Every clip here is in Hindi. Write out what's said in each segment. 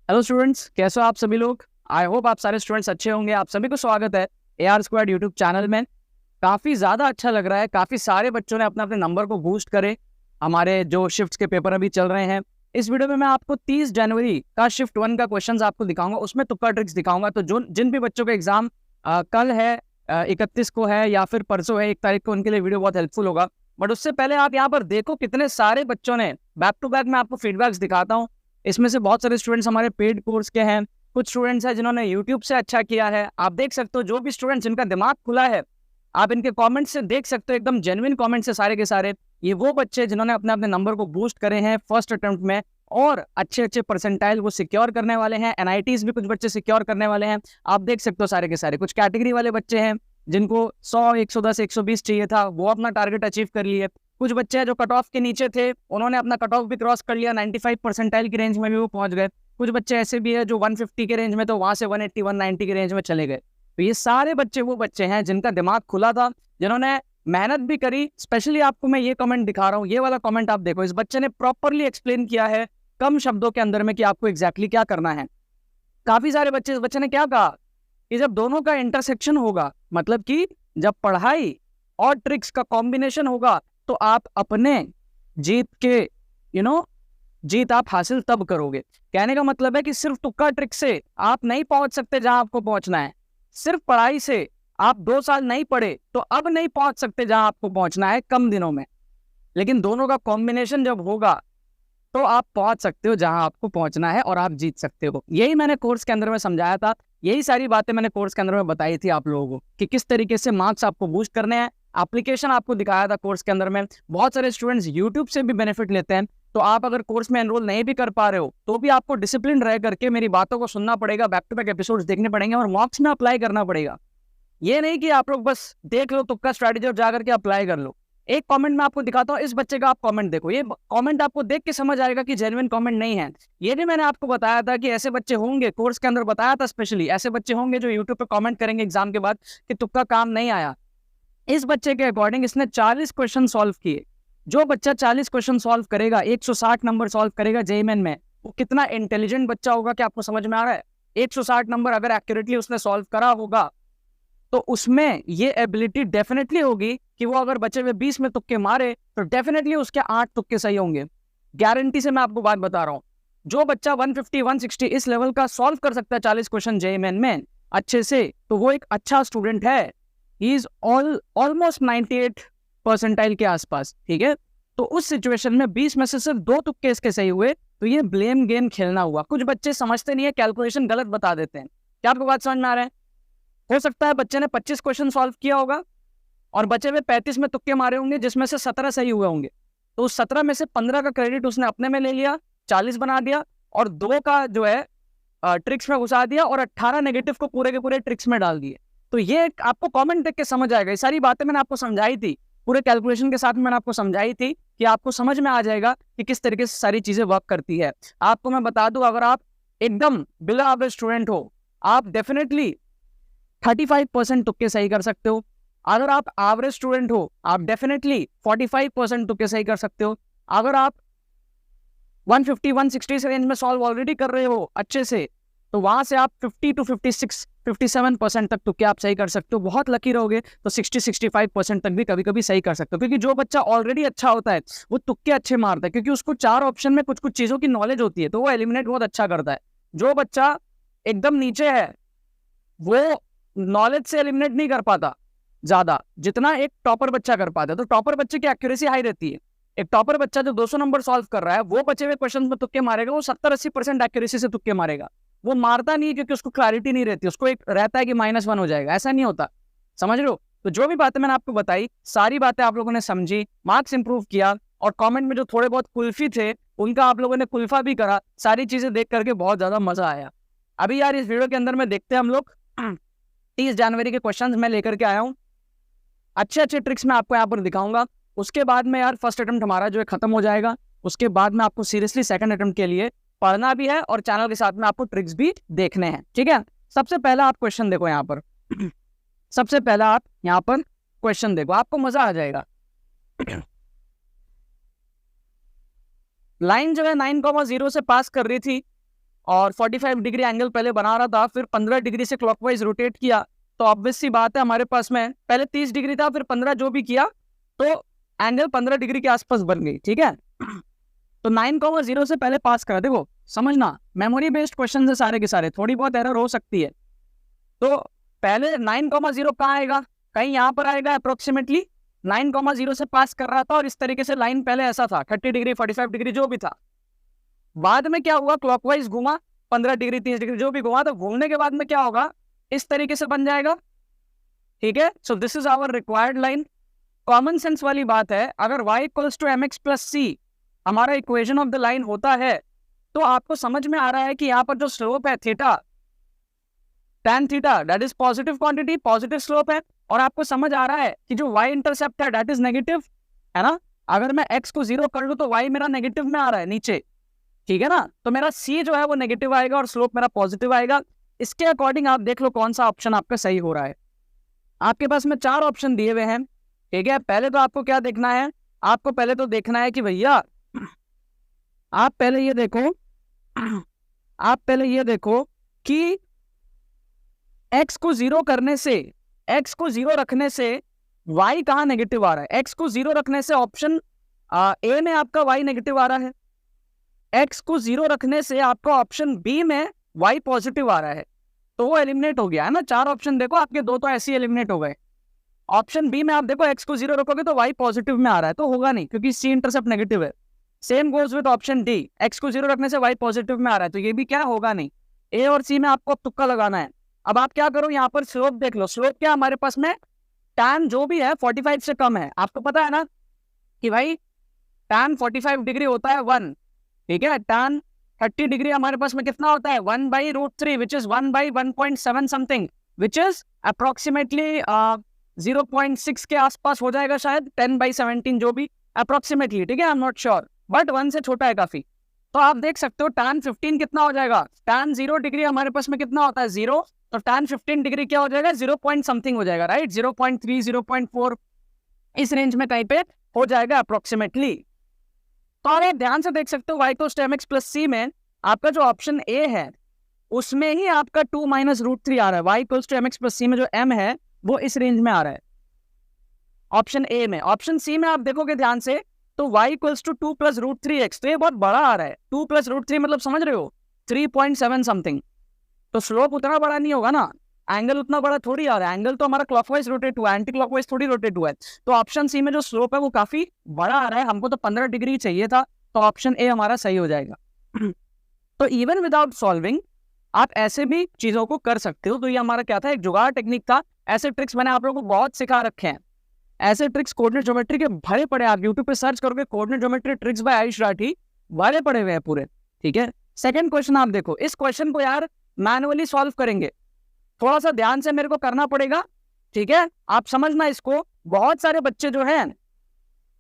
हेलो स्टूडेंट्स, कैसे हो आप सभी लोग। आई होप आप सारे स्टूडेंट्स अच्छे होंगे। आप सभी को स्वागत है AR स्क्वाड यूट्यूब चैनल में। काफ़ी ज़्यादा अच्छा लग रहा है, काफ़ी सारे बच्चों ने अपने अपने नंबर को बूस्ट करे। हमारे जो शिफ्ट्स के पेपर अभी चल रहे हैं, इस वीडियो में मैं आपको 30 जनवरी का शिफ्ट 1 का क्वेश्चन आपको दिखाऊंगा, उसमें तुक्का ट्रिक्स दिखाऊंगा। तो जो जिन भी बच्चों का एग्जाम कल है, 31 को है या फिर परसों है 1 तारीख को, उनके लिए वीडियो बहुत हेल्पफुल होगा। बट उससे पहले आप यहाँ पर देखो कितने सारे बच्चों ने बैक टू बैक, मैं आपको फीडबैक्स दिखाता हूँ। इसमें से बहुत सारे स्टूडेंट्स हमारे पेड कोर्स के हैं, कुछ स्टूडेंट्स हैं जिन्होंने यूट्यूब से अच्छा किया है। आप देख सकते हो जो भी स्टूडेंट्स जिनका दिमाग खुला है, आप इनके कमेंट से देख सकते हो, एकदम जेन्युइन कमेंट से सारे के सारे। ये वो बच्चे जिन्होंने अपने अपने नंबर को बूस्ट करे हैं फर्स्ट अटेम्प्ट में, और अच्छे अच्छे परसेंटाइल वो सिक्योर करने वाले हैं। NITs भी कुछ बच्चे सिक्योर करने वाले हैं। आप देख सकते हो सारे के सारे। कुछ कैटेगरी वाले बच्चे हैं जिनको 100, 110, 120 चाहिए था, वो अपना टारगेट अचीव कर लिए। कुछ बच्चे हैं जो कट ऑफ के नीचे थे, उन्होंने अपना कट ऑफ भी क्रॉस कर लिया, 95 परसेंटाइल की रेंज में भी वो पहुंच गए। कुछ बच्चे ऐसे भी है जो 150 के रेंज में, तो वहां से 180, 190 के रेंज में चले गए। तो ये सारे बच्चे वो बच्चे हैं जिनका दिमाग खुला था, जिन्होंने मेहनत भी करी। स्पेशली आपको मैं ये कमेंट दिखा रहा हूँ, ये वाला कमेंट आप देखो। इस बच्चे ने प्रॉपरली एक्सप्लेन किया है कम शब्दों के अंदर में कि आपको एग्जैक्टली क्या करना है। काफी सारे बच्चे, इस बच्चे ने क्या कहा कि जब दोनों का इंटरसेक्शन होगा, मतलब कि जब पढ़ाई और ट्रिक्स का कॉम्बिनेशन होगा, तो आप अपने जीत के जीत आप हासिल तब करोगे। कहने का मतलब है कि सिर्फ तुक्का ट्रिक से आप नहीं पहुंच सकते जहां आपको पहुंचना है। सिर्फ पढ़ाई से आप 2 साल नहीं पढ़े तो अब नहीं पहुंच सकते जहां आपको पहुंचना है कम दिनों में। लेकिन दोनों का कॉम्बिनेशन जब होगा तो आप पहुंच सकते हो जहां आपको पहुंचना है और आप जीत सकते हो। यही मैंने कोर्स के अंदर में समझाया था, यही सारी बातें मैंने कोर्स के अंदर में बताई थी आप लोगों को कि किस तरीके से मार्क्स आपको बूस्ट करने हैं। एप्लीकेशन आपको दिखाया था कोर्स के अंदर में। बहुत सारे स्टूडेंट्स यूट्यूब से भी बेनिफिट लेते हैं, तो आप अगर कोर्स में एनरोल नहीं भी कर पा रहे हो तो भी आपको डिसिप्लिन रह करके मेरी बातों को सुनना पड़ेगा, बैक टू बैक एपिसोड्स देखने पड़ेंगे और मॉक्स में अप्लाई करना पड़ेगा। ये नहीं कि आप लोग बस देख लो तुक्का स्ट्रैटेजी और जाकर के अप्लाई कर लो। एक कमेंट मैं आपको दिखाता हूँ, इस बच्चे का आप कमेंट देखो। ये कमेंट आपको देख के समझ आएगा कि जेन्युइन कमेंट नहीं है। ये भी मैंने आपको बताया था कि ऐसे बच्चे होंगे, कोर्स के अंदर बताया था स्पेशली, ऐसे बच्चे होंगे जो यूट्यूब पे कमेंट करेंगे एग्जाम के बाद कि तुक्का काम नहीं आया। इस बच्चे के अकॉर्डिंग इसने 40 क्वेश्चन सॉल्व किए। जो बच्चा 40 क्वेश्चन सॉल्व करेगा, 160 नंबर सॉल्व करेगा जेईई में, वो कितना इंटेलिजेंट बच्चा होगा, क्या आपको समझ में आ रहा है। 160 नंबर अगर एक्यूरेटली उसने सॉल्व करा होगा तो उसमें ये एबिलिटी डेफिनेटली होगी कि वो अगर बचे हुए 20 में तुक्के मारे तो डेफिनेटली उसके 8 तुक्के सही होंगे। गारंटी से मैं आपको बात बता रहा हूँ। जो बच्चा 150, 160 इस लेवल का सॉल्व कर सकता है 40 क्वेश्चन जेईई में अच्छे से, तो वो एक अच्छा स्टूडेंट है। ही इज ऑलमोस्ट 98 परसेंटाइल के आसपास, ठीक है। तो उस सिचुएशन में 20 में से सिर्फ 2 तुक्के इसके सही हुए, तो ये ब्लेम गेम खेलना हुआ। कुछ बच्चे समझते नहीं है, कैलकुलेशन गलत बता देते हैं। क्या आपको बात समझ में आ रहा है। हो सकता है बच्चे ने 25 क्वेश्चन सॉल्व किया होगा और बचे हुए 35 में तुक्के मारे होंगे, जिसमें से 17 सही हुए होंगे। तो उस 17 में से 15 का क्रेडिट उसने अपने में ले लिया, 40 बना दिया, और 2 का जो है ट्रिक्स में घुसा दिया, और 18 नेगेटिव को पूरे के पूरे ट्रिक्स में डाल दिए। तो ये आपको कमेंट देख के समझ आएगा। ये सारी बातें मैंने आपको समझाई थी, पूरे कैलकुलेशन के साथ मैंने आपको समझाई थी कि आपको समझ में आ जाएगा कि किस तरीके से सारी चीजें वर्क करती है। आपको मैं बता दूं, अगर आप एकदम बिलो एवरेज स्टूडेंट हो, आप डेफिनेटली 35% तुक्के सही कर सकते हो। अगर आप एवरेज स्टूडेंट हो, आप डेफिनेटली 45% तुक्के सही कर सकते हो। अगर आप 150, 160 से रेंज में सॉल्व ऑलरेडी कर रहे हो अच्छे से, तो वहां से आप 50 to 56, 57% तक तुक्के आप सही कर सकते हो। बहुत लकी रहोगे तो 60, 65% तक भी कभी कभी सही कर सकते हो। क्योंकि जो बच्चा ऑलरेडी अच्छा होता है वो तुक्के अच्छे मारता है, क्योंकि उसको 4 ऑप्शन में कुछ कुछ चीजों की नॉलेज होती है, तो वो एलिमिनेट बहुत अच्छा करता है। जो बच्चा एकदम नीचे है वो नॉलेज से एलिमिनेट नहीं कर पाता ज्यादा, जितना एक टॉपर बच्चा कर पाता है। तो टॉपर बच्चे की एक्यूरेसी हाई रहती है। एक टॉपर बच्चा जो 200 नंबर सॉल्व कर रहा है, वो बचे हुए क्वेश्चन में तुक्के मारेगा, वो 70-80% एक्यूरेसी से तुक्के मारेगा। वो मारता नहीं क्योंकि उसको क्लैरिटी नहीं रहती, उसको एक रहता है कि -1 हो जाएगा। ऐसा नहीं होता, समझ रहे हो। तो जो भी बातें मैंने आपको बताई, सारी बातें आप लोगों ने समझी, मार्क्स इंप्रूव किया, और कमेंट में जो थोड़े बहुत कुल्फी थे उनका आप लोगों ने कुल्फा भी करा। सारी चीजें देख करके बहुत ज्यादा मजा आया। अभी यार इस वीडियो के अंदर में देखते हैं हम लोग 30 जनवरी के क्वेश्चंस मैं लेकर के आया हूँ। अच्छे अच्छे ट्रिक्स मैं आपको यहाँ पर दिखाऊंगा। उसके बाद में यार फर्स्ट अटेम्प्ट हमारा जो है खत्म हो जाएगा। उसके बाद में आपको सीरियसली सेकंड अटेम्प्ट के लिए पढ़ना भी है, और चैनल के साथ में आपको ट्रिक्स भी देखने हैं, ठीक है। सबसे पहला आप क्वेश्चन देखो यहाँ पर सबसे पहला आप यहाँ पर क्वेश्चन देखो, आपको मजा आ जाएगा। लाइन जो है 9,0 से पास कर रही थी, और 45 डिग्री एंगल पहले बना रहा था, फिर 15 डिग्री से क्लॉकवाइज रोटेट किया, तो ऑब्वियस सी बात है हमारे पास में पहले 30 डिग्री था, फिर 15 जो भी किया तो एंगल 15 डिग्री के आसपास बन गई। ठीक है, तो 9,0 से पहले पास करा। देखो समझना, मेमोरी बेस्ड क्वेश्चन है सारे के सारे, थोड़ी बहुत एरर हो सकती है। तो पहले 9,0 कहाँ आएगा, कहीं यहाँ पर आएगा अप्रोक्सीमेटली। 9,0 से पास कर रहा था और इस तरीके से लाइन पहले ऐसा था 30 डिग्री 45 डिग्री जो भी था। बाद में क्या हुआ, क्लॉकवाइज घूमा 15 डिग्री 30 डिग्री जो भी घुमा, तो घूमने के बाद में क्या होगा, इस तरीके से बन जाएगा। ठीक है, so this is our required line. Common sense वाली बात है, अगर y equals to mx plus c हमारा इक्वेशन ऑफ द लाइन होता है, तो आपको समझ में आ रहा है कि यहाँ पर जो स्लोप है theta, tan theta, that is positive quantity, positive slope है। और आपको समझ आ रहा है कि जो y इंटरसेप्ट है दैट इज नेगेटिव, है ना। अगर मैं x को 0 कर लूं तो y मेरा नेगेटिव में आ रहा है नीचे, ठीक है ना, तो मेरा c जो है वो नेगेटिव आएगा और स्लोप मेरा पॉजिटिव आएगा। इसके अकॉर्डिंग आप देख लो कौन सा ऑप्शन आपका सही हो रहा है। आपके पास में 4 ऑप्शन दिए हुए हैं। ठीक है, पहले तो आपको क्या देखना है, आपको पहले तो देखना है कि भैया आप पहले ये देखो कि x को 0 करने से, x को 0 रखने से y कहाँ नेगेटिव आ रहा है। x को 0 रखने से ऑप्शन ए में आपका y नेगेटिव आ रहा है, x को 0 रखने से आपका ऑप्शन बी में y पॉजिटिव आ रहा है, तो वो एलिमिनेट हो गया है ना। 4 ऑप्शन देखो आपके, 2 तो ऐसे ही एलिमिनेट हो गए। ऑप्शन बी में आप देखो x को 0 रखोगे तो y पॉजिटिव में आ रहा है, तो होगा नहीं क्योंकि c इंटरसेप्ट नेगेटिव है। Same goes with option D, x को 0 रखने से y पॉजिटिव में आ रहा है, तो ये भी क्या होगा नहीं। ए और सी में आपको अब तुक्का लगाना है। अब आप क्या करो, यहाँ पर स्लोप देख लो, स्लोप क्या हमारे पास में, tan जो भी है 45 से कम है। आपको पता है ना कि भाई tan 45 डिग्री होता है 1, ठीक है। tan 30 डिग्री हमारे पास में कितना होता है, 1/√3 which is 1/1.7 something, which is approximately 0.6 के आसपास हो जाएगा शायद, 10/17 जो भी अप्रोक्सीमेटली, ठीक है, I am not sure, but 1 से छोटा है काफी। तो आप देख सकते हो tan 15 कितना हो जाएगा, tan 0 डिग्री हमारे पास में कितना होता है 0, तो tan 15 डिग्री क्या हो जाएगा 0 पॉइंट समथिंग हो जाएगा, राइट, 0.3 0.4 इस रेंज में कहीं पे हो जाएगा अप्रोक्सीमेटली। तो आप ध्यान से देख सकते हो y equals to mx plus c में आपका जो ऑप्शन ए है उसमें ही आपका 2 - √3 आ रहा है। y equals to mx plus c में जो m है वो इस रेंज में आ रहा है ऑप्शन ए में। ऑप्शन सी में आप देखोगे ध्यान से तो y इक्वल्स टू 2 + √3x, तो ये बहुत बड़ा आ रहा है। 2 + √3 मतलब समझ रहे हो 3.7 समथिंग, तो स्लोप उतना बड़ा नहीं होगा ना, एंगल उतना बड़ा थोड़ी आ रहा है। एंगल तो हमारा क्लॉकवाइज रोटेट हुआ है, एंटी क्लॉकवाइज थोड़ी रोटेट हुआ है। तो ऑप्शन सी में जो स्लोप है वो काफी बड़ा आ रहा है। हमको तो 15 डिग्री चाहिए था, तो ऑप्शन ए हमारा सही हो जाएगा। तो इवन विदाउट सॉल्विंग आप ऐसे भी चीजों को कर सकते हो। तो ये हमारा क्या था, एक जुगाड़ टेक्निक था। ऐसे ट्रिक्स मैंने आप लोगों को बहुत सिखा रखे हैं। ऐसे ट्रिक्स कोऑर्डिनेट ज्योमेट्री के भरे पड़े, आप यूट्यूब पे सर्च करोगे coordinate geometry tricks bye Ayush Rathi, भरे पड़े हुए हैं पूरे, ठीक है। सेकंड क्वेश्चन आप देखो, इस क्वेश्चन को यार मैनुअली सॉल्व करेंगे, थोड़ा सा ध्यान से मेरे को करना पड़ेगा, ठीक है। आप समझना इसको, बहुत सारे बच्चे जो हैं,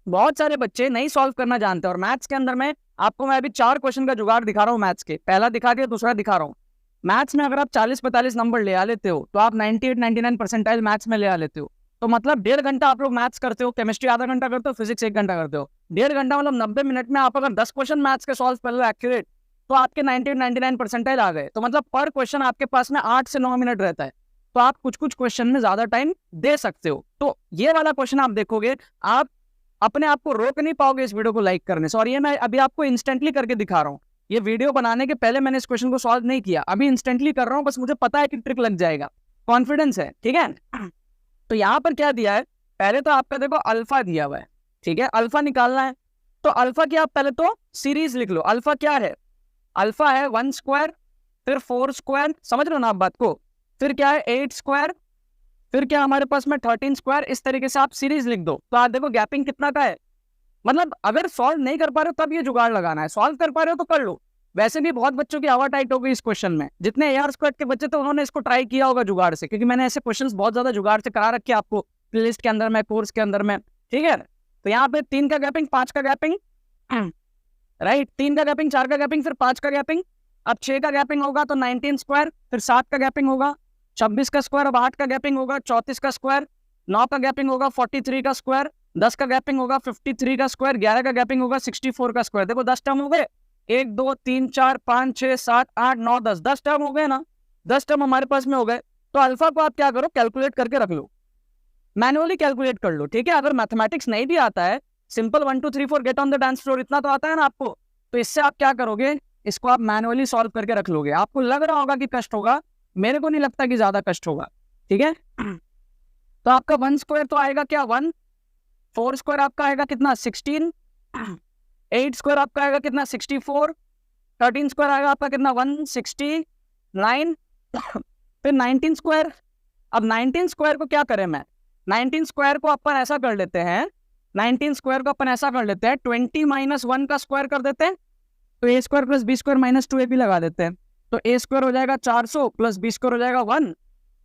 बहुत सारे बच्चे नहीं सॉल्व करना जानते। और मैथ्स के अंदर में आपको मैं अभी 4 क्वेश्चन का जुगाड़ दिखा रहा हूँ मैथ्स के, पहला दिखा के दूसरा दिखा रहा हूँ। मैथ्स में अगर आप 40-45 नंबर ले आ लेते हो तो आप 98-99 परसेंटाइल मैथ्स में ले आ लेते हो। तो मतलब 1.5 घंटा आप लोग मैथ्स करते हो, केमिस्ट्री आधा घंटा करते हो, फिजिक्स 1 घंटा करते हो। 1.5 घंटा मतलब 90 मिनट में आप अगर 10 क्वेश्चन मैथ्स के सॉल्व कर लो एक्यूरेट, तो आपके 98-99 परसेंटाइल आ गए। तो मतलब पर क्वेश्चन आपके पास में 8 से 9 मिनट रहता है, तो आप कुछ कुछ क्वेश्चन में ज्यादा टाइम दे सकते हो। तो ये वाला क्वेश्चन आप देखोगे, आप अपने आप को रोक नहीं पाओगे इस वीडियो को लाइक करने से। और ये मैं अभी आपको इंस्टेंटली करके दिखा रहा हूँ, ये वीडियो बनाने के पहले मैंने इस क्वेश्चन को सॉल्व नहीं किया, अभी इंस्टेंटली कर रहा हूँ, बस मुझे पता है कि ट्रिक लग जाएगा, कॉन्फिडेंस है, ठीक है। तो यहाँ पर क्या दिया है, पहले तो आपका देखो अल्फा दिया हुआ है, ठीक है, अल्फा निकालना है। तो अल्फा की आप पहले तो सीरीज लिख लो। अल्फा क्या है, अल्फा है 1 स्क्वायर, फिर 4 स्क्वायर, समझ रहे हो ना आप बात को, फिर क्या है 8 स्क्वायर, फिर क्या हमारे पास में 13 स्क्वायर। इस तरीके से आप सीरीज लिख दो। तो आप देखो गैपिंग कितना का है, मतलब अगर सॉल्व नहीं कर पा रहे हो तब ये जुगाड़ लगाना है, सॉल्व कर पा रहे हो तो कर लो। वैसे भी बहुत बच्चों की हवा टाइट हो गई इस क्वेश्चन में, जितने AR स्क्वाड के बच्चे थे उन्होंने इसको ट्राई किया होगा जुगाड़ से, क्योंकि मैंने ऐसे क्वेश्चंस बहुत ज्यादा जुगाड़ से करा रखे आपको प्लेलिस्ट के अंदर में, कोर्स के अंदर में, ठीक है। तो यहाँ पे 3 का गैपिंग, 5 का गैपिंग, राइट, 3 का गैपिंग, 4 का गैपिंग, फिर 5 का गैपिंग। अब 6 का गैपिंग होगा तो 19 स्क्वायर, फिर 7 का गैपिंग होगा 26 का स्क्वायर, अब 8 का गैपिंग होगा 34 का स्क्वायर, 9 का गैपिंग होगा 43 का स्क्वायर, 10 का गैपिंग होगा 53 का स्क्वायर, 11 का गैपिंग होगा 64 का स्क्वायर। देखो 10 टर्म हो गए, 1 2 3 4 5 6 7 8 9 10 10 टर्म हो गए ना, 10 टर्म हमारे पास में हो गए। तो अल्फा को आप क्या करो, कैलकुलेट करके रख लो, मैनुअली कैलकुलेट कर लो, ठीक है। अगर मैथमेटिक्स नहीं भी आता है, simple 1 2 3 4 get on the dance floor इतना तो आता है ना आपको, तो इससे आप क्या करोगे, इसको आप मैनुअली सॉल्व करके रख लोगे। आपको लग रहा होगा कि कष्ट होगा, मेरे को नहीं लगता कि ज्यादा कष्ट होगा, ठीक है। तो आपका 1 स्क्वायर तो आएगा क्या 1, 4 स्क्वायर आपका आएगा कितना 16, 8 स्क्वायर आपका आएगा कितना 64, 13 स्क्वायर आएगा आपका कितना 169, फिर 19 स्क्वायर। अब 19 स्क्वायर को क्या करें मैं, 19 स्क्वायर को अपन ऐसा कर लेते हैं, 19 स्क्वायर को अपन ऐसा कर लेते हैं 20 माइनस 1 का स्क्वायर कर देते हैं, तो a square plus b square minus 2ab लगा देते हैं। तो ए स्क्वायर हो जाएगा 400 प्लस बी स्क्वायर हो जाएगा 1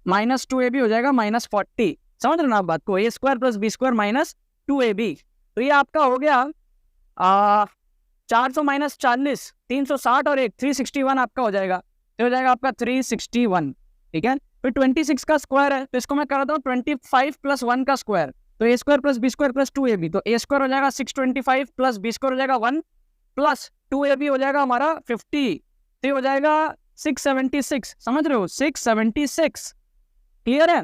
माइनस 2ab हो जाएगा माइनस 40। समझ रहे ना आप बात को, a square plus b square minus 2ab। तो ये आपका हो गया 400 माइनस 40 360 और 361 आपका हो जाएगा, तो हो जाएगा आपका 361, ठीक है। फिर 26 का स्क्वायर है, तो इसको मैं कर रहा हूँ 25 प्लस 1 का स्क्वायर, तो a square plus b square plus 2ab, तो ए स्क्वायर हो जाएगा 625 प्लस बी स्क्वायर हो जाएगा 1 प्लस 2ab हो जाएगा हमारा 50, तो हो जाएगा 676। समझ रहे हो, 676, क्लियर है।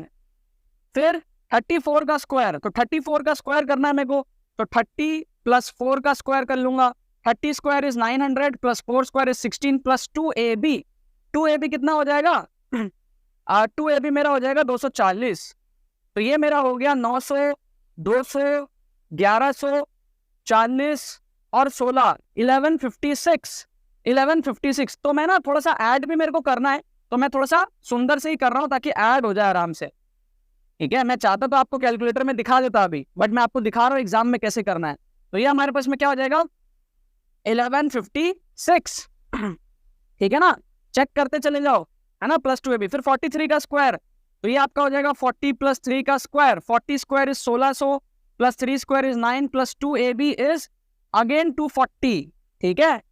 फिर 34 का स्क्वायर, तो 34 का स्क्वायर करना है मेरे को, तो 30 प्लस 4 का स्क्वायर कर लूंगा, 30 square is 900 plus 4 square is 16 plus 2ab, 2ab कितना हो जाएगा 2ab मेरा हो जाएगा 240। तो ये मेरा हो गया 900, 200, 1100, 40 और 16, 1156। तो मैं ना थोड़ा सा ऐड भी मेरे को करना है, तो मैं थोड़ा सा सुंदर से ही कर रहा हूँ ताकि ऐड हो जाए आराम से, ठीक है। मैं चाहता तो आपको कैलकुलेटर में दिखा देता अभी, बट मैं आपको दिखा रहा हूँ एग्जाम में कैसे करना है। तो ये हमारे पास में क्या हो जाएगा 1156, ठीक है ना, चेक करते चले जाओ, है ना, प्लस 2ab। फिर 43 का स्क्वायर, तो ये आपका हो जाएगा 40 प्लस 3 का square, 40 square is 1600 plus 3 square is 9 plus 2ab is again 240, ठीक है,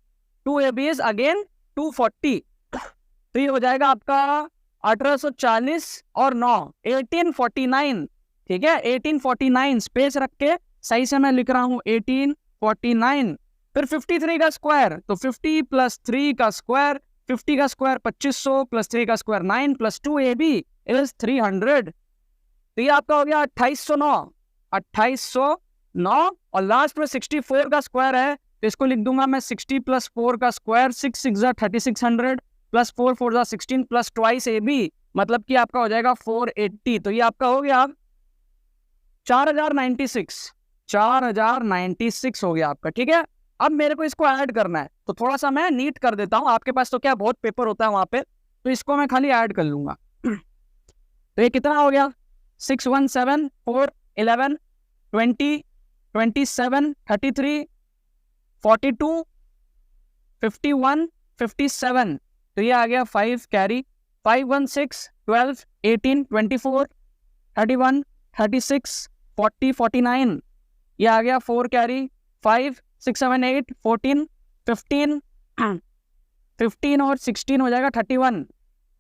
2ab इज अगेन 240। तो ये हो जाएगा आपका 1840 और 9 1849, ठीक है, 1849 स्पेस रख के सही से मैं लिख रहा हूँ 1849। फिर 53 का स्क्वायर, तो 50 प्लस 3 का स्क्वायर, 50 का स्क्वायर 2500 प्लस 3 का स्क्वायर 9 प्लस 2ab इज 300। तो ये आपका हो गया 2809 और लास्ट में 64 का स्क्वायर है, तो इसको लिख दूंगा मैं 60 प्लस 4 का square, 6 6 3600 plus 4 4 16 plus twice ab, मतलब कि आपका हो जाएगा 480। तो ये आपका हो गया 4096 हो गया आपका, ठीक है। अब मेरे को इसको ऐड करना है, तो थोड़ा सा मैं नीट कर देता हूँ, आपके पास तो क्या बहुत पेपर होता है वहां पे, तो इसको मैं खाली ऐड कर लूंगा। तो ये कितना हो गया 6 1 7 4 11 20 27 33 42 51 57। तो ये आ गया 5 कैरी, 5 1 6 12 18 24 31 36 40 49। ये आ गया 4 कैरी, 5 6 7 8 14 15 15 और 16 हो जाएगा 31।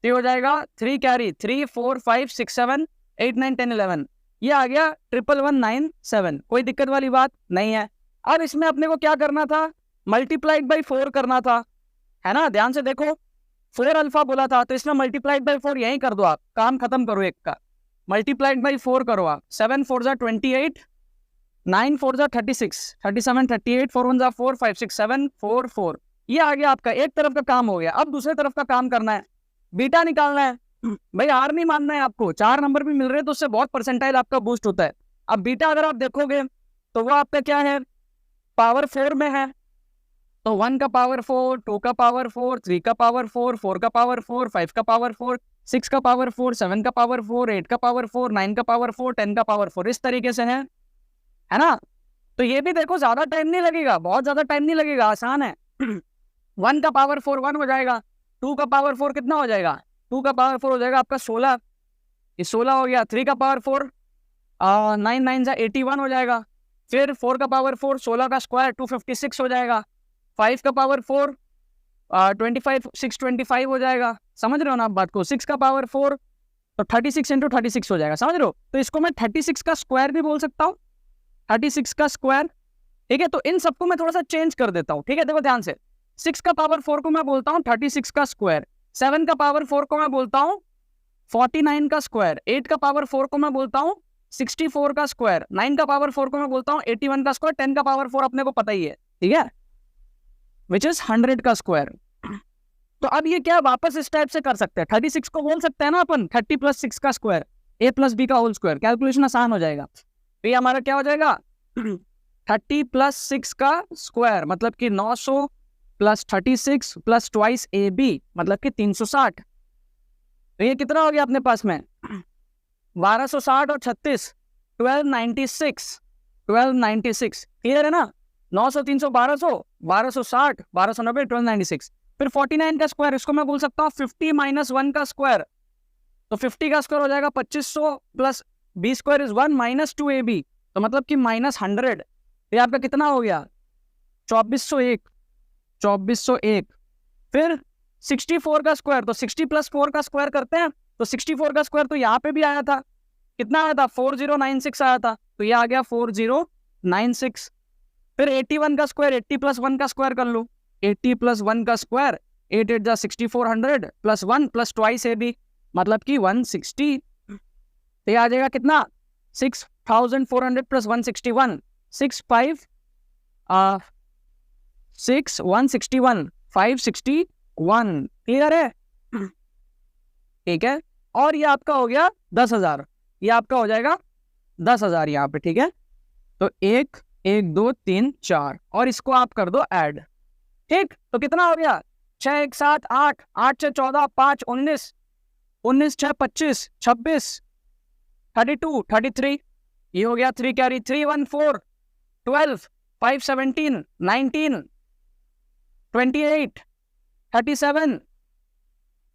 ये हो जाएगा 3 कैरी, 3 4 5 6 7 8 9 10 11। ये आ गया 11197। कोई दिक्कत वाली बात नहीं है। अब इसमें अपने को क्या करना था, मल्टीप्लाइड बाई 4 करना था, है ना, ध्यान से देखो 4 अल्फा बोला था, तो इसमें मल्टीप्लाइड बाई 4 यहीं कर दो, आप काम खत्म करो एक का, मल्टीप्लाइड बाई 4 करो आप, 7 4 जा 28, 9 4 जा 36, 37 38, 4 1 जा 4 5 6 7 4 4। ये आ गया आपका एक तरफ का काम हो गया। अब दूसरे तरफ का काम करना है, बीटा निकालना है। भाई हार नहीं मानना है आपको, 4 नंबर भी मिल रहे हैं तो उससे बहुत परसेंटाइल आपका बूस्ट होता है। अब बीटा अगर आप देखोगे तो वो आपका क्या है, पावर 4 में है, तो 1 का पावर 4, 2 का पावर 4, 3 का पावर 4, 4 का पावर 4, 5 का पावर 4, 6 का पावर 4, 7 का पावर 4, 8 का पावर 4, 9 का पावर 4, 10 का पावर 4, इस तरीके से है ना। तो ये भी देखो ज्यादा टाइम नहीं लगेगा, बहुत ज्यादा टाइम नहीं लगेगा, आसान है। 1 का पावर 4 1 हो जाएगा, 2 का पावर 4 कितना हो जाएगा, 2 का पावर 4 हो जाएगा आपका 16, ये 16 हो गया। 3 का पावर 4 9 9 जा 81 हो जाएगा। फिर 4 का पावर 4 16 का स्क्वायर 256 हो जाएगा। 5 का पावर 4 25 625 हो जाएगा। समझ रहे हो ना आप बात को, 6 का पावर 4 तो 36 इंटू 36 हो जाएगा, समझ रहे हो। तो इसको मैं 36 का स्क्वायर भी बोल सकता हूँ, 36 का स्क्वायर, ठीक है। तो इन सबको मैं थोड़ा सा चेंज कर देता हूँ, ठीक है। देखो ध्यान से, 6 का पावर 4 को मैं बोलता हूँ 36 का स्क्वायर, 7 का पावर 4 को मैं बोलता हूँ 49 का स्क्वायर, 8 का पावर 4 को मैं बोलता हूँ 64 का स्क्वायर, 9 का पावर 4 को मैं बोलता हूँ 81 का स्क्वायर, 10 का पावर 4 अपने को पता ही है, ठीक है, विच इज 100 का स्क्वायर। तो अब ये क्या वापस इस टाइप से कर सकते हैं, 36 को बोल सकते हैं ना अपन 30 + 6 का स्क्वायर, a + b का होल स्क्वायर, कैलकुलेशन आसान हो जाएगा। तो ये हमारा क्या हो जाएगा 30 + 6 का स्क्वायर मतलब कि 900 + 36 + ट्वाइस AB मतलब कि 360। तो ये कितना हो गया अपने पास में 1260 और 36 1296, 1296 क्लियर है ना, 900 300 1200 1260 1290 1296। फिर 49 का स्क्वायर इसको मैं बोल सकता हूँ 50 - 1 का स्क्वायर, तो 50 का स्क्वायर हो जाएगा 2500 + b स्क्वायर इज 1 - 2ab, तो मतलब कि -100। ये आपका कितना हो गया 2401, 2401। फिर 64 का स्क्वायर, तो 60 + 4 का स्क्वायर करते हैं, तो 64 का स्क्वायर तो यहाँ पे भी आया था, कितना आया था 4096 आया था, तो ये आ गया 4096। फिर 81 का स्क्वायर 80 + 1 का स्क्वायर कर लो, 80 + 1 का स्क्वायर 8 8 जा 6400 + 1 + ट्वाइस AB मतलब कि 160। तो ये आ जाएगा कितना 6400 + 161 161 561 क्लियर है, ठीक है। और ये आपका हो गया 10,000, ये आपका हो जाएगा 10,000 यहाँ पे, ठीक है। तो 1 1 2 3 4 और इसको आप कर दो ऐड, ठीक। तो कितना हो गया 6 1 7 8 8 6 14 5 19 19 6 25 26 32 33, ये हो गया 3 कैरी 3 1 4 12 5 17 19 28 37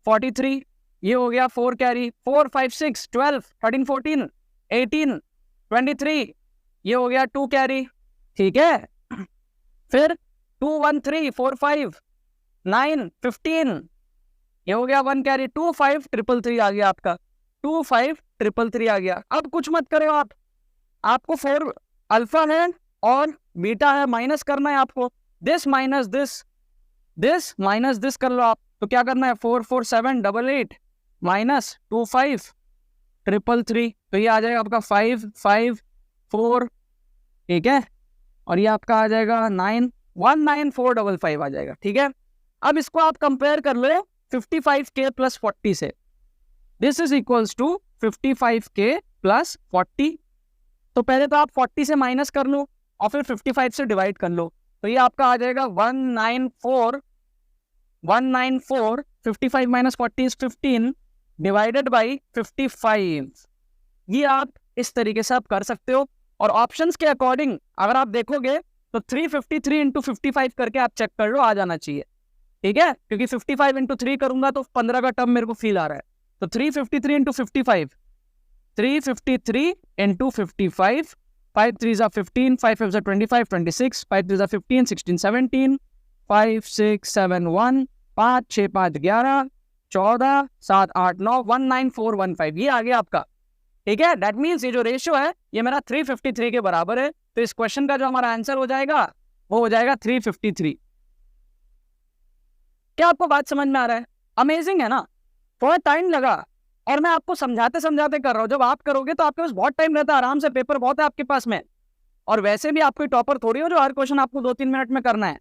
43, ये हो गया 4 कैरी 4 5 6 12 13 14 18 23, ये हो गया 2 कैरी, ठीक है। फिर 2 1 3 4 5 9 15, ये हो गया 1 कैरी 2 5 3 3 आ गया आपका, 2 5 3 3 आ गया। अब कुछ मत करो आप, आपको 4 अल्फा है और बीटा है, माइनस करना है आपको, this minus this minus this कर लो आप। तो क्या करना है 4 4 7 8 8 माइनस 2 5 3 3, तो ये आ जाएगा आपका 5 5 4, ठीक है। और ये आपका आ जाएगा 9 19455 आ जाएगा, ठीक है। अब इसको आप कंपेयर कर लो 55k + 40 से, this is equals to 55k + 40। तो पहले तो आप 40 से माइनस कर लो और फिर 55 से डिवाइड कर लो, तो ये आपका आ जाएगा 194 55 - 40 इज 15 डिवाइडेड बाई 55। ये आप इस तरीके से आप कर सकते हो। और ऑप्शंस के अकॉर्डिंग अगर आप देखोगे तो 353 × 55 करके आप चेक कर लो, आ जाना चाहिए, ठीक है, क्योंकि 55 × 3 करूंगा तो 15 का टर्म मेरे को फील आ रहा है। तो 353 × 55 353 × 55 5 3 जा 15 5 5 जा 25 26 5 3 जा 15 16 17 5 6 7 1 5 6 5 11 14 7 8 9 19415, ये आ गया आपका, ठीक है। दैट मीन्स ये जो रेशियो है ये मेरा 353 के बराबर है। तो इस क्वेश्चन का जो हमारा आंसर हो जाएगा वो हो जाएगा 353। क्या आपको बात समझ में आ रहा है? अमेजिंग है ना, थोड़ा टाइम लगा और मैं आपको समझाते समझाते कर रहा हूँ। जब आप करोगे तो आपके पास बहुत टाइम रहता है, आराम से पेपर बहुत है आपके पास में। और वैसे भी आप कोई टॉपर थोड़ी हो जो हर क्वेश्चन आपको 2-3 मिनट में करना है।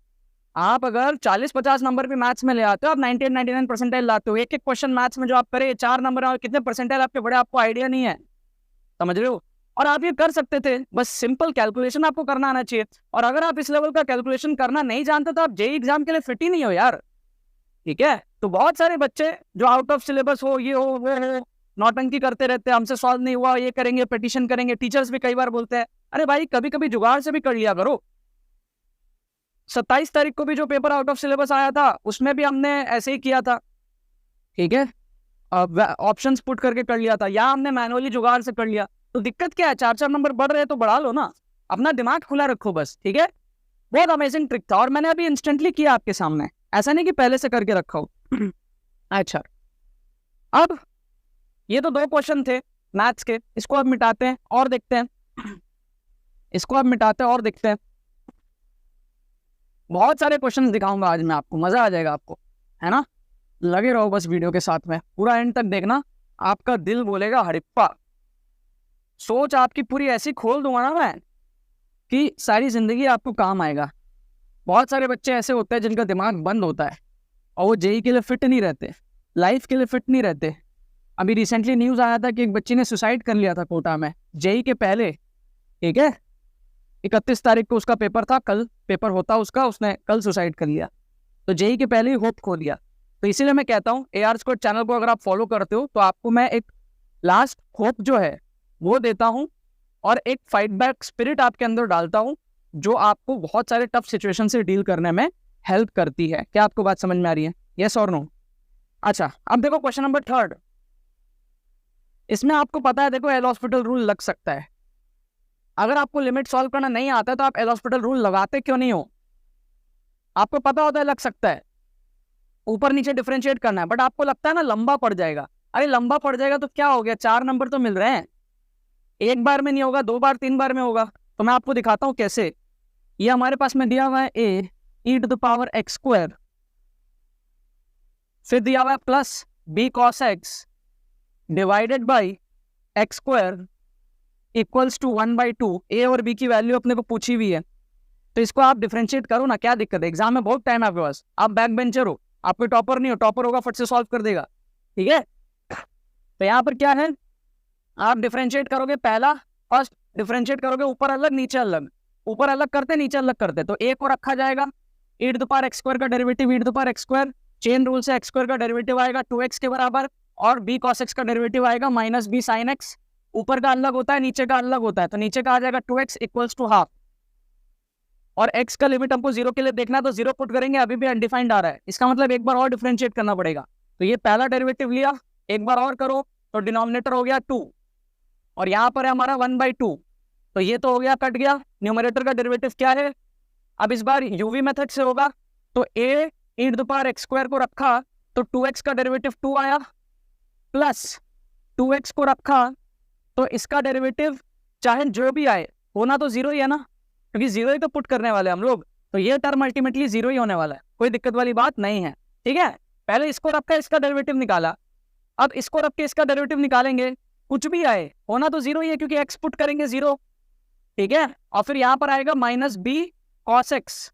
आप अगर 40-50 नंबर भी मैथ्स में ले आते हो, आप 98-99 परसेंटाइल लाते हो, एक एक क्वेश्चन मैथ्स में जो आप करे 4 नंबर और कितने परसेंटाइल आपके बड़े आपको आइडिया नहीं है, समझ रहे हो। और आप ये कर सकते थे, बस सिंपल कैलकुलेशन आपको करना आना चाहिए। और अगर आप इस लेवल का कैलकुलेशन करना नहीं जानते तो आप जेईई एग्जाम के लिए फिट ही नहीं हो यार, ठीक है। तो बहुत सारे बच्चे जो आउट ऑफ सिलेबस हो, ये हो वो हो, नौटंकी करते रहते हैं, हमसे सॉल्व नहीं हुआ, ये करेंगे, पिटीशन करेंगे। टीचर्स भी कई बार बोलते हैं अरे भाई कभी कभी जुगाड़ से भी कर लिया करो। 27 तारीख को भी जो पेपर आउट ऑफ सिलेबस आया था उसमें भी हमने ऐसे ही किया था, ठीक है, ऑप्शंस पुट करके कर लिया था, या हमने मैनुअली जुगाड़ से कर लिया। तो दिक्कत क्या है, 4-4 नंबर बढ़ रहे तो बढ़ा लो ना, अपना दिमाग खुला रखो बस, ठीक है। बहुत अमेजिंग ट्रिक था और मैंने अभी इंस्टेंटली किया आपके सामने, ऐसा नहीं कि पहले से करके रखा हो। अच्छा, अब ये तो 2 क्वेश्चन थे मैथ्स के, इसको अब मिटाते हैं और देखते हैं, इसको अब मिटाते हैं और देखते हैं। बहुत सारे क्वेश्चन दिखाऊंगा आज मैं आपको, मजा आ जाएगा आपको, है ना। लगे रहो बस वीडियो के साथ में, पूरा एंड तक देखना, आपका दिल बोलेगा हड़प्पा। सोच आपकी पूरी ऐसी खोल दूंगा ना मैं कि सारी जिंदगी आपको काम आएगा। बहुत सारे बच्चे ऐसे होते हैं जिनका दिमाग बंद होता है और वो जेई के लिए फिट नहीं रहते, लाइफ के लिए फिट नहीं रहते। अभी रिसेंटली न्यूज़ आया था कि एक बच्ची ने सुसाइड कर लिया था कोटा में, जेई के पहले, ठीक है। 31 तारीख को उसका पेपर था, कल पेपर होता उसका, उसने कल सुसाइड कर लिया। तो जेई के पहले ही होप खो दिया। तो इसीलिए मैं कहता हूँ AR स्क्वाड चैनल को अगर आप फॉलो करते हो तो आपको मैं एक लास्ट होप जो है वो देता हूँ और एक फाइट बैक स्पिरिट आपके अंदर डालता हूँ, जो आपको बहुत सारे टफ सिचुएशन से डील करने में हेल्प करती है। क्या आपको बात समझ में आ रही है? यस और नो? अच्छा, अब देखो क्वेश्चन नंबर 3। इसमें आपको पता है, देखो एल हॉस्पिटल रूल लग सकता है। अगर आपको लिमिट सॉल्व करना नहीं आता तो आप एल हॉस्पिटल रूल लगाते क्यों नहीं हो? आपको पता होता है लग सकता है, ऊपर नीचे डिफरेंशिएट करना है, बट आपको लगता है ना लंबा पड़ जाएगा। अरे लंबा पड़ जाएगा तो क्या हो गया, 4 नंबर तो मिल रहे हैं, एक बार में नहीं होगा, 2 बार 3 बार में होगा। तो मैं आपको दिखाता हूं कैसे। ये हमारे पास में दिया हुआ है a e⁻x², फिर दिया हुआ है plus b cos x divided by x² equals to 1/2। a और b की वैल्यू अपने को पूछी हुई है, तो इसको आप डिफरेंशिएट करो ना, क्या दिक्कत है? एग्जाम में बहुत टाइम है आपके पास, आप बैक बेंचर हो, आपको टॉपर नहीं हो, टॉपर होगा फट से सॉल्व कर देगा, ठीक है। तो यहाँ पर क्या है, आप डिफरेंशिएट करोगे, पहला फर्स्ट डिफरेंशिएट करोगे, ऊपर अलग नीचे अलग, ऊपर अलग करते नीचे अलग करते, तो a को रखा जाएगा, e⁻x² का डेरिवेटिव e⁻x², चेन रूल से x² का डेरिवेटिव आएगा 2x के बराबर, और b cos x का डेरिवेटिव आएगा -b sin x। ऊपर का अलग होता है, नीचे का अलग होता है, तो नीचे का आ जाएगा 2x इक्वल्स टू हाफ, और x का लिमिट हमको 0 के लिए देखना है, तो 0 पुट करेंगे, अभी भी अनडिफाइंड आ रहा है, इसका मतलब एक बार और डिफरेंशिएट करना पड़ेगा। तो ये पहला डेरिवेटिव लिया, एक बार और करो तो डिनोमिनेटर हो गया 2, और यहाँ पर है हमारा 1/2, तो ये तो हो गया, कट गया। न्यूमरेटर का डेरिवेटिव क्या है, अब इस बार यूवी मेथड से होगा, तो a e⁻x² को रखा तो 2x का डेरिवेटिव 2 आया, प्लस 2x को रखा तो इसका डेरिवेटिव चाहे जो भी आए, होना तो 0 ही है ना, क्योंकि 0 ही तो पुट करने वाले हम लोग, तो ये टर्म अल्टीमेटली 0 ही होने वाला है, कोई दिक्कत वाली बात नहीं है, ठीक है। पहले इसको रखा, इसका डेरिवेटिव निकाला, अब इसको रख के इसका डेरिवेटिव निकालेंगे, कुछ भी आए होना तो 0 ही है, क्योंकि x पुट करेंगे 0, ठीक है। और फिर यहाँ पर आएगा -b cos x,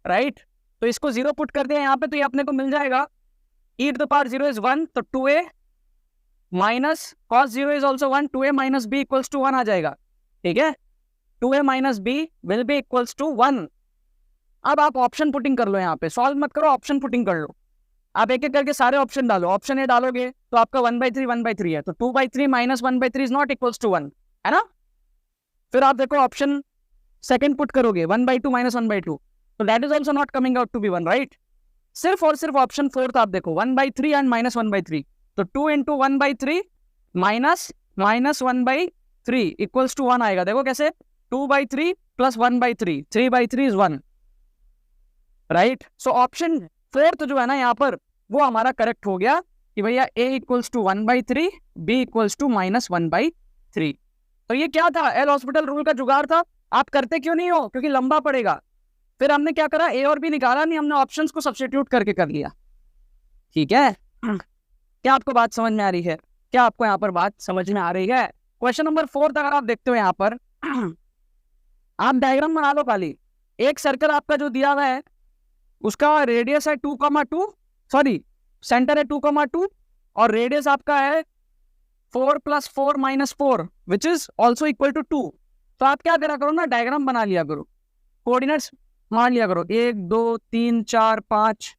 राइट। तो इसको 0 पुट कर दिया यहाँ पे, तो ये अपने को मिल जाएगा e⁻0 इज 1, तो 2a minus cos 0 is also 1, 2a minus b equals to 1 आ जाएगा, ठीक है। 2a minus b will be equals to 1। अब आप ऑप्शन पुटिंग कर लो, यहाँ पे सॉल्व मत करो, ऑप्शन पुटिंग कर लो। आप एक एक करके सारे ऑप्शन डालो, ऑप्शन ए डालोगे तो आपका 1/3 है, तो 2/3 minus 1/3 is not equals to 1, है ना। फिर आप देखो ऑप्शन सेकंड पुट करोगे, 1/2 माइनस 1/2, तो that is also not coming out to be 1, right. सिर्फ और सिर्फ ऑप्शन फोर्थ आप देखो, 1/3 एंड माइनस 1/3, तो 2 इंटू 1/3 माइनस 1/3 इक्वल्स टू 1 आएगा। देखो कैसे, 2/3 plus 1/3, 3/3 is 1, right. So option fourth जो है ना यहाँ पर, वो हमारा करेक्ट हो गया कि भैया a equals to 1/3, b equals to -1/3। तो ये क्या था, एल हॉस्पिटल रूल का जुगाड़ था। आप करते क्यों नहीं हो, क्योंकि लंबा पड़ेगा। फिर हमने क्या करा, a और b निकाला नहीं, हमने ऑप्शंस को सब्स्टिट्यूट करके कर लिया, ठीक है। क्या आपको बात समझ में आ रही है? क्या आपको यहाँ पर बात समझ में आ रही है? क्वेश्चन नंबर 4 अगर आप देखते हो यहाँ पर, आप डायग्राम बना लो खाली। एक सर्कल आपका जो दिया हुआ है उसका रेडियस है 2,2, सॉरी सेंटर है 2,2, और रेडियस आपका है 4 + 4 - 4 which is also equal to 2। तो आप क्या करा करो ना, डायग्राम बना लिया करो, कोऑर्डिनेट्स मान लिया करो, 1 2 3 4 5,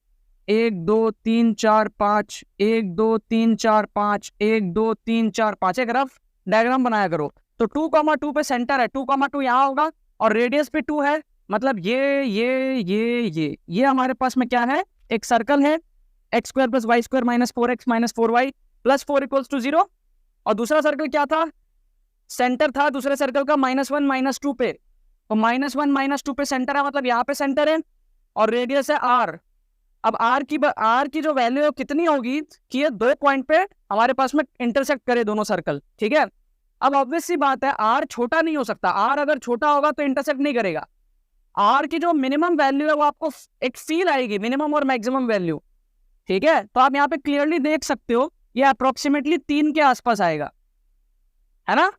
1 2 3 4 5, 1 2 3 4 5, 1 2 3 4 5, एक रफ डायग्राम बनाया करो। तो 2,2 पे सेंटर है, 2,2 यहाँ होगा, और रेडियस पे 2 है, मतलब ये हमारे पास में क्या है, एक सर्कल है, x² + y² - 4x - 4y + 4 equals to 0। और दूसरा सर्कल क्या था, सेंटर था दूसरे सर्कल का -1 - 2 पे, तो -1 - 2 पे सेंटर है, मतलब यहाँ पे सेंटर है, और रेडियस है r। अब r की जो वैल्यू है कितनी होगी कि ये 2 पॉइंट पे हमारे पास में इंटरसेक्ट करे दोनों सर्कल, ठीक है। अब ऑब्वियस सी बात है, r छोटा नहीं हो सकता, r अगर छोटा होगा तो इंटरसेक्ट नहीं करेगा, आर की जो मिनिमम वैल्यू है वो आपको एक फील आएगी, मिनिमम और मैक्सिमम वैल्यू, ठीक है। तो आप यहाँ पे क्लियरली देख सकते हो ये अप्रोक्सीमेटली 3 के आसपास आएगा, है ना,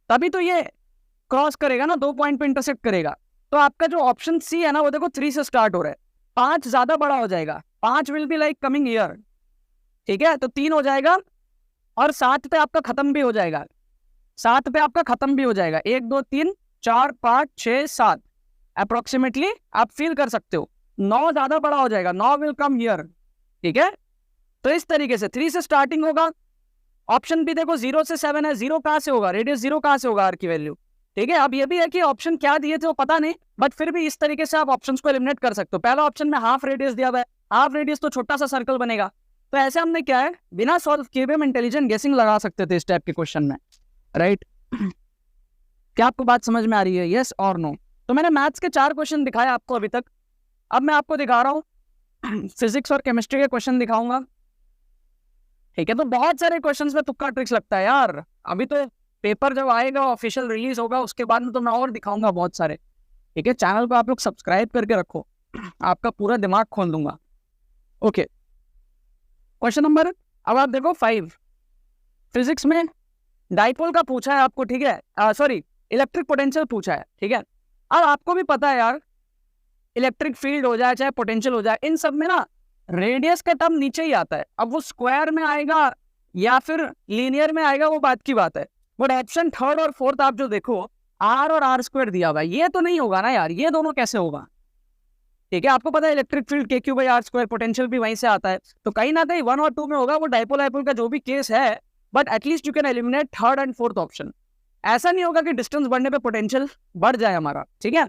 तभी तो ये क्रॉस करेगा ना, 2 पॉइंट पे इंटरसेक्ट करेगा। तो आपका जो ऑप्शन सी है ना वो देखो 3 से स्टार्ट हो रहा है, 5 ज्यादा बड़ा हो जाएगा, 5 will be like coming year, ठीक है। तो 3 हो जाएगा और 7 पे आपका खत्म भी हो जाएगा, 7 पे आपका खत्म भी हो जाएगा, 1 2 3 4 5 6 7 अप्रोक्सीमेटली आप फील कर सकते हो। 9 ज्यादा बड़ा हो जाएगा, 9 विल कम हियर, ठीक है। तो इस तरीके से 3 से स्टार्टिंग होगा। ऑप्शन भी देखो 0 से 7 है, 0 कहां से होगा, रेडियस 0 कहां से होगा आर की वैल्यू, ठीक है। अब ये भी है कि ऑप्शन क्या दिए थे वो पता नहीं, बट फिर भी इस तरीके से आप ऑप्शंस को एलिमिनेट कर सकते हो। पहला ऑप्शन में हाफ रेडियस दिया हुआ है, हाफ रेडियस तो छोटा सा सर्कल बनेगा। तो ऐसे हमने क्या है, बिना सॉल्व किए हुए हम इंटेलिजेंट गेसिंग लगा सकते थे इस टाइप के क्वेश्चन में, राइट। क्या आपको बात समझ में आ रही है, यस और नो? तो मैंने मैथ्स के 4 क्वेश्चन दिखाए आपको अभी तक, अब मैं आपको दिखा रहा हूँ फिजिक्स और केमिस्ट्री के क्वेश्चन दिखाऊंगा, ठीक है। तो बहुत सारे क्वेश्चंस में तुक्का ट्रिक्स लगता है यार, अभी तो पेपर जब आएगा ऑफिशियल रिलीज होगा उसके बाद में तो मैं और दिखाऊंगा बहुत सारे, ठीक है। चैनल को आप लोग सब्सक्राइब करके रखो, आपका पूरा दिमाग खोल दूंगा। ओके, क्वेश्चन नंबर, अब आप देखो 5 फिजिक्स में डाइपोल का पूछा है आपको, ठीक है, सॉरी इलेक्ट्रिक पोटेंशियल पूछा है, ठीक है। अब आपको भी पता है यार, इलेक्ट्रिक फील्ड हो जाए चाहे पोटेंशियल हो जाए, इन सब में ना रेडियस का टर्म नीचे ही आता है। अब वो स्क्वायर में आएगा या फिर लीनियर में आएगा वो बात की बात है, बट ऑप्शन 3rd और 4th आप जो देखो आर और आर स्क्वायर दिया हुआ है, ये तो नहीं होगा ना यार, ये दोनों कैसे होगा, ठीक है। आपको पता है इलेक्ट्रिक फील्ड के q by r square, potential भी वहीं से आता है, तो कहीं ना कहीं 1 और 2 में होगा वो डाइपोल आइपोल का जो भी केस है, but at least you can eliminate 3rd and 4th option. ऐसा नहीं होगा कि डिस्टेंस बढ़ने पे पोटेंशियल बढ़ जाए हमारा, ठीक है।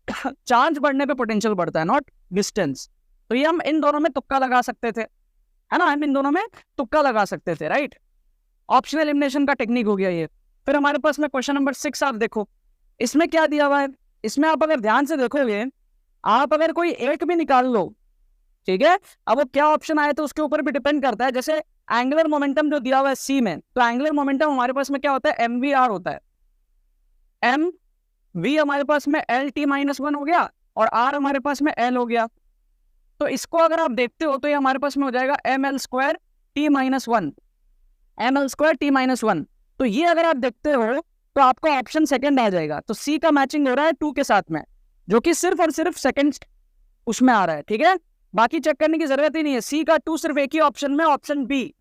चार्ज बढ़ने पे पोटेंशियल बढ़ता है, नॉट डिस्टेंस। तो ये हम इन दोनों में तुक्का लगा सकते थे, है ना, हम इन दोनों में तुक्का लगा सकते थे, राइट। ऑप्शन एलिमिनेशन का टेक्निक हो गया ये। फिर हमारे पास में क्वेश्चन नंबर 6 आप देखो, इसमें क्या दिया हुआ है, इसमें आप अगर ध्यान से देखोगे, आप अगर कोई एक भी निकाल लो, ठीक है, अब वो क्या ऑप्शन आया तो उसके ऊपर भी डिपेंड करता है। जैसे एंगुलर मोमेंटम जो दिया हुआ है सी में, तो एंगुलर मोमेंटम हमारे पास में क्या होता है, mvr होता है, एम वी हमारे पास में एल टी -1 हो गया और आर हमारे पास में एल हो गया। तो इसको अगर आप देखते हो तो ये हमारे पास में हो जाएगा ml² t-1, ml² t-1। तो ये अगर आप देखते हो तो आपका ऑप्शन सेकंड आ जाएगा, तो सी का मैचिंग हो रहा है 2 के साथ में, जो कि सिर्फ और सिर्फ सेकंड उसमें आ रहा है, ठीक है। बाकी चेक करने की जरूरत ही नहीं है, सी का 2 सिर्फ एक ही ऑप्शन में, ऑप्शन बी,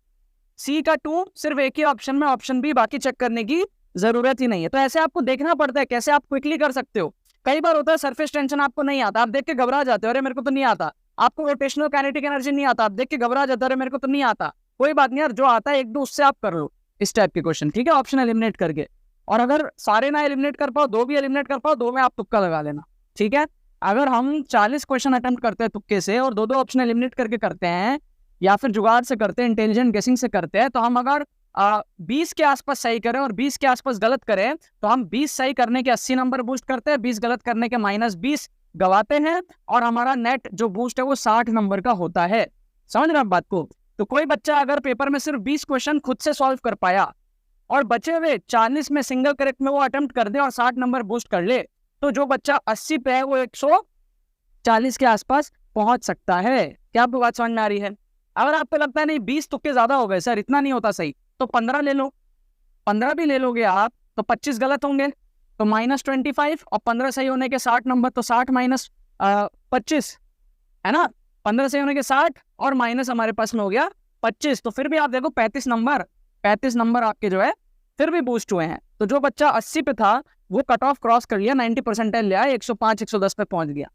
सी का 2 सिर्फ एक ही ऑप्शन में, ऑप्शन बी, बाकी चेक करने की जरूरत ही नहीं है। तो ऐसे आपको देखना पड़ता है कैसे आप क्विकली कर सकते हो। कई बार होता है सरफेस टेंशन आपको नहीं आता, आप देख के घबरा जाते हो, अरे मेरे को तो नहीं आता। आपको रोटेशनल काइनेटिक एनर्जी नहीं आता, आप देख के घबरा जाते हो, अरे मेरे को तो नहीं आता। कोई बात नहीं यार, जो आता है 1-2 उससे आप कर लो इस टाइप के क्वेश्चन, ठीक है, ऑप्शन एलिमिनेट करके। और अगर सारे ना एलिमिनेट कर पाओ, 2 भी एलिमिनेट कर पाओ, 2 में आप तुक्का लगा लेना, ठीक है। अगर हम 40 क्वेश्चन अटेम्प्ट करते हैं तुक्के से और 2-2 ऑप्शन एलिमिनेट करके करते हैं, या फिर जुगाड़ से करते हैं, इंटेलिजेंट गेसिंग से करते हैं, तो हम अगर 20 के आसपास सही करें और 20 के आसपास गलत करें, तो हम 20 सही करने के 80 नंबर बूस्ट करते हैं, 20 गलत करने के -20 गवाते हैं, और हमारा नेट जो बूस्ट है वो 60 नंबर का होता है। समझ रहे हैं आप बात को? तो कोई बच्चा अगर पेपर में सिर्फ 20 क्वेश्चन खुद से सॉल्व कर पाया और बचे हुए 40 में सिंगल करेक्ट में वो अटेम्प्ट कर दे और 60 नंबर बूस्ट कर ले, तो जो बच्चा 80 पे है वो 140 के आसपास पहुंच सकता है। क्या आपको बात समझ में आ रही है? अगर आपको लगता है नहीं 20 तुक्के ज्यादा हो गए सर, इतना नहीं होता सही, तो 15 ले लो, 15 भी ले लोगे आप तो 25 गलत होंगे, तो -25, और 15 सही होने के 60 नंबर, तो 60 - 25 है ना, 15 सही होने के 60 और माइनस हमारे पास में हो गया 25, तो फिर भी आप देखो 35 नंबर आपके जो है फिर भी बूस्ट हुए हैं। तो जो बच्चा 80 पे था वो कट ऑफ क्रॉस कर लिया, 90 परसेंटाइल ले आया, 105-110 पे पहुंच गया,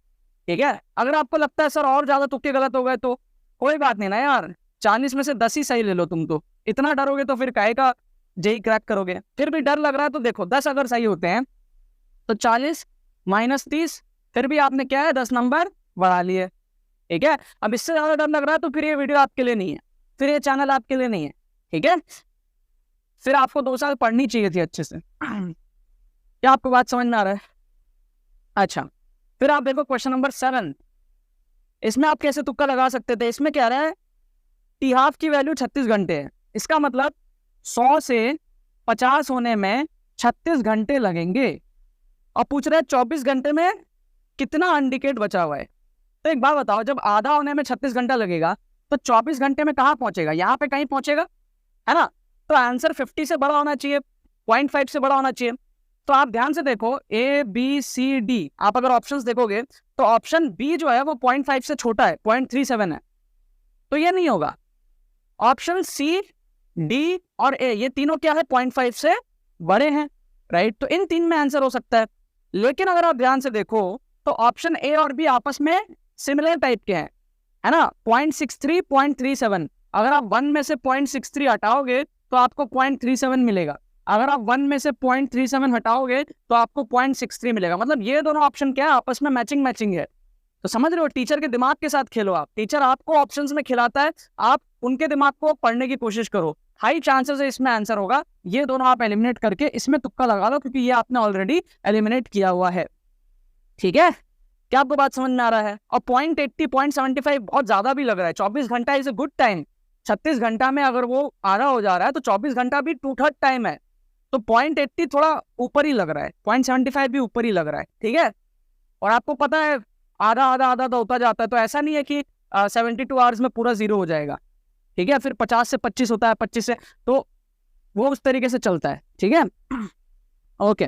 ठीक है। अगर आपको लगता है सर और ज्यादा तुक्के गलत हो गए, तो कोई बात नहीं ना यार, 40 में से 10 ही सही ले लो। तुम तो इतना डरोगे तो फिर काहे का जेई क्रैक करोगे? फिर भी डर लग रहा है तो देखो 10 अगर सही होते हैं तो 40 - 30, फिर भी आपने क्या है 10 नंबर बढ़ा लिए, ठीक है। अब इससे ज्यादा डर लग रहा है तो फिर ये वीडियो आपके लिए नहीं है, फिर ये चैनल आपके लिए नहीं है, ठीक है। फिर आपको 2 साल पढ़नी चाहिए थी अच्छे से। क्या आपको बात समझ में आ रहा है? अच्छा, फिर आप देखो क्वेश्चन नंबर 7, इसमें आप कैसे तुक्का लगा सकते थे। इसमें क्या रहा है, t½ की वैल्यू 36 घंटे है, इसका मतलब 100 से 50 होने में 36 घंटे लगेंगे, और पूछ रहे हैं 24 घंटे में कितना अनडिकेट बचा हुआ है। तो एक बात बताओ, जब आधा होने में 36 घंटा लगेगा तो 24 घंटे में कहाँ पहुंचेगा? यहाँ पे कहीं पहुंचेगा, है ना। तो आंसर 50 से बड़ा होना चाहिए, 0.5 से बड़ा होना चाहिए। तो आप ध्यान से देखो, ए बी सी डी, आप अगर ऑप्शंस देखोगे तो ऑप्शन बी जो है वो 0.5 से छोटा है, 0.37 है, तो ये नहीं होगा। ऑप्शन सी, डी और ए, ये तीनों क्या है, 0.5 से बड़े हैं, राइट। तो इन तीन में आंसर हो सकता है। लेकिन अगर आप ध्यान से देखो तो ऑप्शन ए और बी आपस में सिमिलर टाइप के हैं, है ना, 0.63, 0.37। अगर आप 1 में से 0.63 हटाओगे तो आपको 0.37 मिलेगा। अगर आप 1 में से 0.37 हटाओगे तो आपको 0.63 मिलेगा। मतलब ये दोनों ऑप्शन क्या है, आपस में मैचिंग है। तो समझ रहे हो, टीचर के दिमाग के साथ खेलो आप। टीचर आपको ऑप्शंस में खिलाता है, आप उनके दिमाग को पढ़ने की कोशिश करो। हाई चांसेस है इसमें आंसर होगा। ये दोनों आप एलिमिनेट करके इसमें तुक्का लगा लो, क्योंकि ये आपने ऑलरेडी एलिमिनेट किया हुआ है। ठीक है, क्या आपको बात समझ में आ रहा है? और 0.80, 0.75 बहुत ज्यादा भी लग रहा है। 24 घंटा इज अ गुड टाइम। 36 घंटा में अगर वो आधा हो जा रहा है तो 24 घंटा भी 2/3 टाइम है। तो 0.80 थोड़ा ऊपर ही लग रहा है, 0.75 भी ऊपर ही लग रहा है। ठीक है, और आपको पता है आधा आधा आधा तो होता जाता है। तो ऐसा नहीं है कि 72 आवर्स में पूरा 0 हो जाएगा। ठीक है, फिर 50 से 25 होता है, 25 से, तो वो उस तरीके से चलता है। ठीक है, ओके।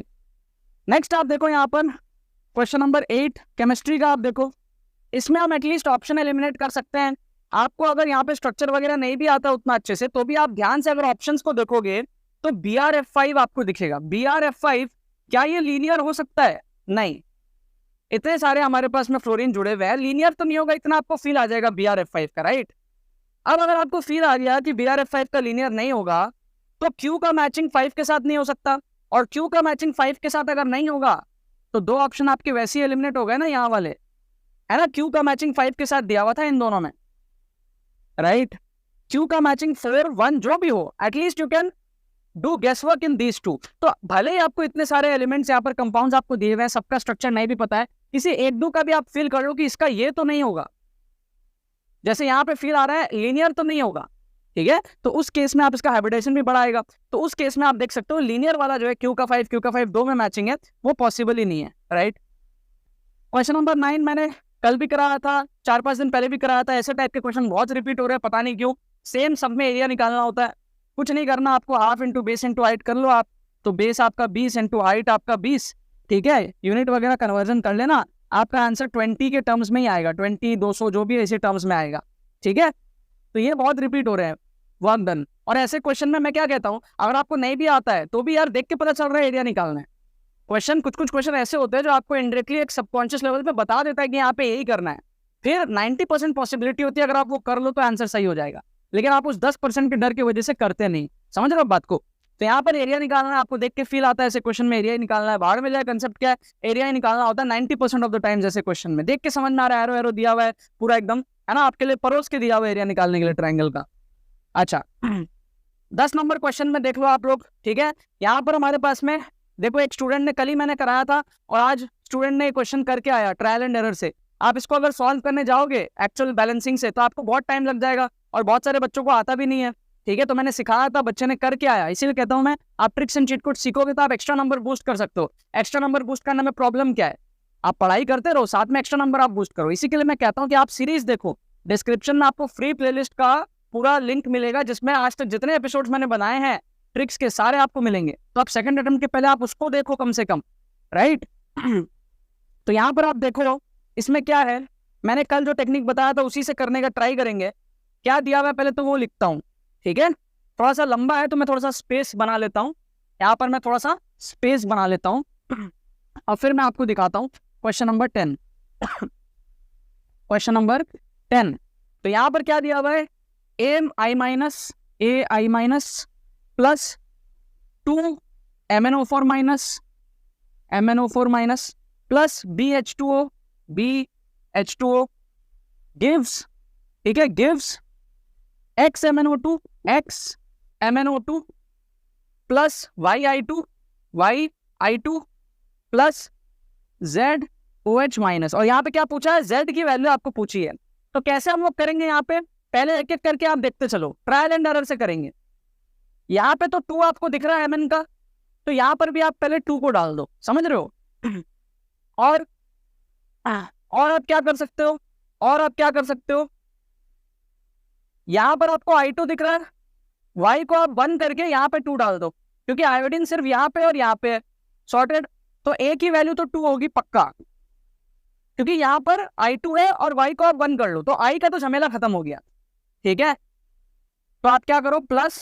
नेक्स्ट आप देखो यहाँ पर क्वेश्चन नंबर 8 केमिस्ट्री का। आप देखो, इसमें हम एटलीस्ट ऑप्शन एलिमिनेट कर सकते हैं। आपको अगर यहाँ पे स्ट्रक्चर वगैरह नहीं भी आता उतना अच्छे से, तो भी आप ध्यान से अगर ऑप्शंस को देखोगे तो BrF5 आपको दिखेगा। BrF5 क्या ये लीनियर हो सकता है? नहीं। इतने सारे हमारे पास में फ्लोरीन जुड़े हुए हैं, लीनियर तो नहीं होगा, इतना आपको फील आ जाएगा BrF5 का, राइट। अब अगर आपको फील आ गया कि BrF5 का लीनियर नहीं होगा, तो Q का मैचिंग 5 के साथ नहीं हो सकता, और Q का मैचिंग 5 के साथ अगर नहीं होगा तो दो ऑप्शन आपके वैसे ही एलिमिनेट हो गए ना, यहाँ वाले, है ना। Q का मैचिंग 5 के साथ दिया हुआ था इन दोनों में, राइट। Q का मैचिंग 4, 1 जो भी हो, at least you can do guess work in these two. तो भले ही आपको इतने सारे एलिमेंट्स यहाँ पर कंपाउंड्स आपको दिए हुए हैं, सबका स्ट्रक्चर नहीं भी पता है, किसी एक दो का भी आप फील कर लो कि इसका ये तो नहीं होगा, जैसे यहाँ पे फील आ रहा है लीनियर तो नहीं होगा। ठीक है, तो उस केस में आप इसका हाइब्रिडेशन भी बढ़ाएगा। तो उस केस में आप देख सकते हो लीनियर वाला जो है Q का 5 दो में मैचिंग है, वो पॉसिबल ही नहीं है, राइट। क्वेश्चन नंबर 9 मैंने कल भी कराया था, 4-5 दिन पहले भी कराया था। ऐसे टाइप के क्वेश्चन बहुत रिपीट हो रहे हैं, पता नहीं क्यों। सेम सब में एरिया निकालना होता है, कुछ नहीं करना आपको, half into base into height कर लो आप। तो बेस आपका 20 इंटू हाइट आपका 20। ठीक है, यूनिट वगैरह कन्वर्जन कर लेना, आपका आंसर 20 के टर्म्स में ही आएगा, 20, 200 जो भी ऐसे टर्म्स में आएगा। ठीक है, तो ये बहुत रिपीट हो रहे हैं, वर्क डन। और ऐसे क्वेश्चन में मैं क्या कहता हूँ, अगर आपको नहीं भी आता है तो भी यार देख के पता चल रहा है एरिया निकालना है। क्वेश्चन कुछ क्वेश्चन ऐसे होते हैं जो आपको इनडायरेक्टली एक सबकॉन्शियस लेवल पे बता देता है कि यहाँ पे यही करना है, फिर 90% पॉसिबिलिटी होती है अगर आप वो कर लो तो आंसर सही हो जाएगा, लेकिन आप उस 10% के डर की वजह से करते नहीं। समझ रहे हो बात को? तो यहाँ पर एरिया निकालना है, आपको देख के फील आता है ऐसे क्वेश्चन में एरिया ही निकालना है। बाहर में जाए कंसेप्ट क्या है, एरिया ही निकालना होता है 90% ऑफ द टाइम। जैसे क्वेश्चन में देख के समझ में आ रहा है, एरो एरो दिया हुआ है पूरा एकदम, है ना, आपके लिए परोस के दिया हुआ एरिया निकालने के लिए ट्राइंगल का। अच्छा 10 नंबर क्वेश्चन में देख लो आप लोग। ठीक है, यहाँ पर हमारे पास में देखो, एक स्टूडेंट ने, कल ही मैंने कराया था और आज स्टूडेंट ने क्वेश्चन करके आया ट्रायल एंड एरर से। आप इसको अगर सॉल्व करने जाओगे एक्चुअल बैलेंसिंग से तो आपको बहुत टाइम लग जाएगा, और बहुत सारे बच्चों को आता भी नहीं है। ठीक है, तो मैंने सिखाया था, बच्चे ने करके आया, इसीलिए कहता हूँ मैं, आप ट्रिक्स एंड चीट कोड सीखोगे तो आप एक्स्ट्रा नंबर बूस्ट कर सकते हो। एक्स्ट्रा नंबर बूस्ट करने में प्रॉब्लम क्या है, आप पढ़ाई करते रहो, साथ में एक्स्ट्रा नंबर आप बूस्ट करो। इसी के लिए मैं कहता हूँ कि आप सीरीज देखो, डिस्क्रिप्शन में आपको फ्री प्लेलिस्ट का पूरा लिंक मिलेगा, जिसमें आज तक जितने एपिसोड्स मैंने बनाए हैं ट्रिक्स के सारे आपको मिलेंगे। तो आप सेकंड अटेम्प्ट के पहले आप उसको देखो कम से कम, राइट। तो यहाँ पर आप देखो इसमें क्या है, मैंने कल जो टेक्निक बताया था उसी से करने का ट्राई करेंगे। क्या दिया हुआ है पहले तो वो लिखता हूँ। ठीक है, थोड़ा सा लंबा है तो मैं थोड़ा सा स्पेस बना लेता हूँ, यहाँ पर मैं थोड़ा सा स्पेस बना लेता हूँ और फिर मैं आपको दिखाता हूँ क्वेश्चन नंबर 10। क्वेश्चन नंबर 10, तो यहाँ पर क्या दिया हुआ है, AI minus plus 2 MnO4 minus plus BH2O gives, ठीक है, gives XMnO2 plus YI2 plus ZOH minus. और यहाँ पे क्या पूछा है, Z की वैल्यू आपको पूछी है। तो कैसे हम लोग करेंगे, यहाँ पे पहले एक एक करके आप देखते चलो, ट्रायल एंड एरर से करेंगे। यहाँ पे तो 2 आपको दिख रहा है Mn का, तो यहाँ पर भी आप पहले 2 को डाल दो, समझ रहे हो। और और आप क्या कर सकते हो, और आप क्या कर सकते हो, यहां पर आपको I2 दिख रहा है, y को आप 1 करके यहाँ पे 2 डाल दो, क्योंकि आयोडीन सिर्फ यहाँ पे और यहाँ पे है, सॉर्टेड। तो a की वैल्यू तो 2 होगी पक्का, क्योंकि यहाँ पर I2 है और y को आप 1 कर लो, तो I का तो झमेला खत्म हो गया, ठीक है। तो आप क्या करो, plus